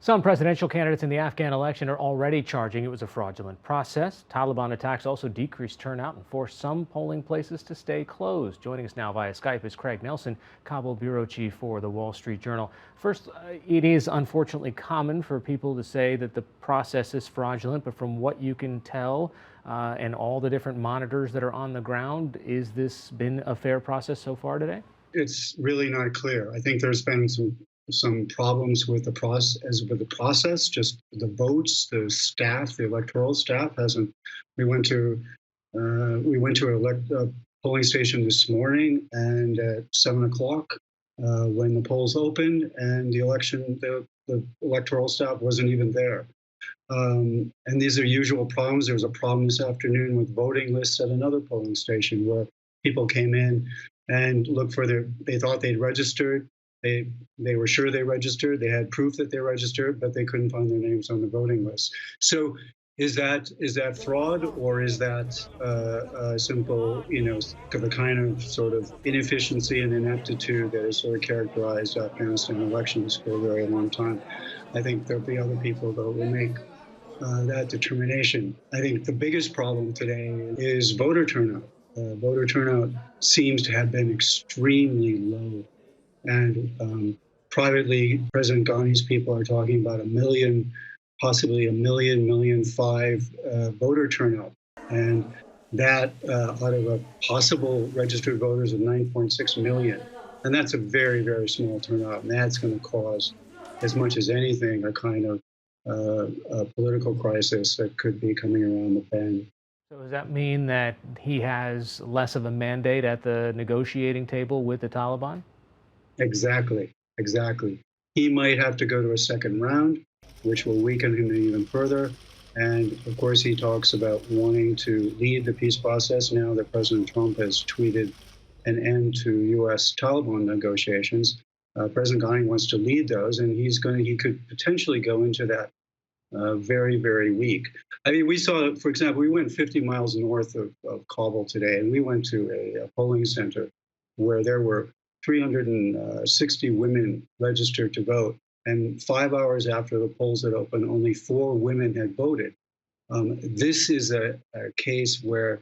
Some presidential candidates in the Afghan election are already charging it was a fraudulent process. Taliban attacks also decreased turnout and forced some polling places to stay closed. Joining us now via Skype is Craig Nelson, Kabul bureau chief for the Wall Street Journal. First, it is unfortunately common for people to say that the process is fraudulent, but from what you can tell and all the different monitors that are on the ground, is this been a fair process so far today? It's really not clear. I think there's been some problems with the process, just the votes, the staff, the electoral staff hasn't. We went to a polling station this morning, and at 7 o'clock, when the polls opened, and the electoral staff wasn't even there. And these are usual problems. There was a problem this afternoon with voting lists at another polling station where people came in and looked for they thought they'd registered. They were sure they registered. They had proof that they registered, but they couldn't find their names on the voting list. So is that fraud, or is that simple, the kind of sort of inefficiency and ineptitude that has sort of characterized Afghanistan elections for a very long time? I think there'll be other people that will make that determination. I think the biggest problem today is voter turnout. Voter turnout seems to have been extremely low. And privately, President Ghani's people are talking about a million, possibly a million 5 voter turnout. And that out of a possible registered voters of 9.6 million. And that's a very, very small turnout. And that's going to cause, as much as anything, a kind of a political crisis that could be coming around the bend. So does that mean that he has less of a mandate at the negotiating table with the Taliban? Exactly, exactly. He might have to go to a second round, which will weaken him even further. And of course, he talks about wanting to lead the peace process now that President Trump has tweeted an end to U.S. Taliban negotiations. President Ghani wants to lead those, and he could potentially go into that very, very weak. I mean, we saw, for example, we went 50 miles north of Kabul today, and we went to a polling center where there were 360 women registered to vote. And 5 hours after the polls had opened, only 4 women had voted. This is a case where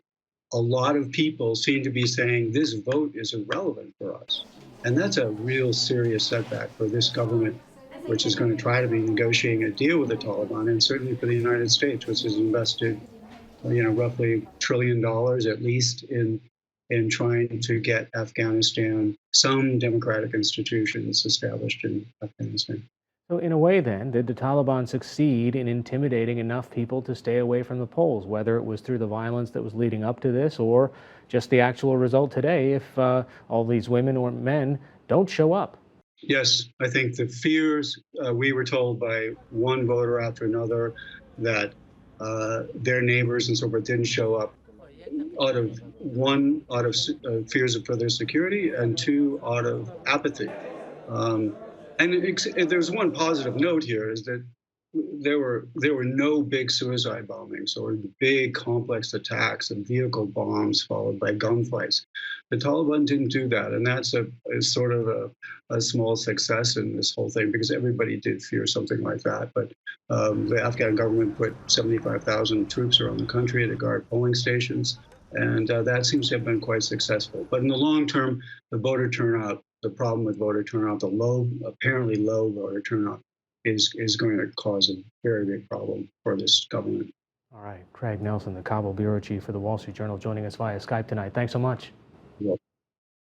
a lot of people seem to be saying this vote is irrelevant for us. And that's a real serious setback for this government, which is going to try to be negotiating a deal with the Taliban, and certainly for the United States, which has invested, roughly $1 trillion at least in trying to get Afghanistan, some democratic institutions established in Afghanistan. So in a way then, did the Taliban succeed in intimidating enough people to stay away from the polls, whether it was through the violence that was leading up to this or just the actual result today if all these women or men don't show up? Yes, I think the fears, we were told by one voter after another that their neighbors and so forth didn't show up out of fears for their security, and 2, out of apathy. And there's one positive note here, is that there were no big suicide bombings or big complex attacks and vehicle bombs followed by gunfights. The Taliban didn't do that, and that's is sort of a small success in this whole thing, because everybody did fear something like that. But the Afghan government put 75,000 troops around the country to guard polling stations, and that seems to have been quite successful. But in the long term, the problem with voter turnout, apparently low voter turnout, is going to cause a very big problem for this government. All right, Craig Nelson, the Kabul bureau chief for the Wall Street Journal, joining us via Skype tonight. Thanks so much.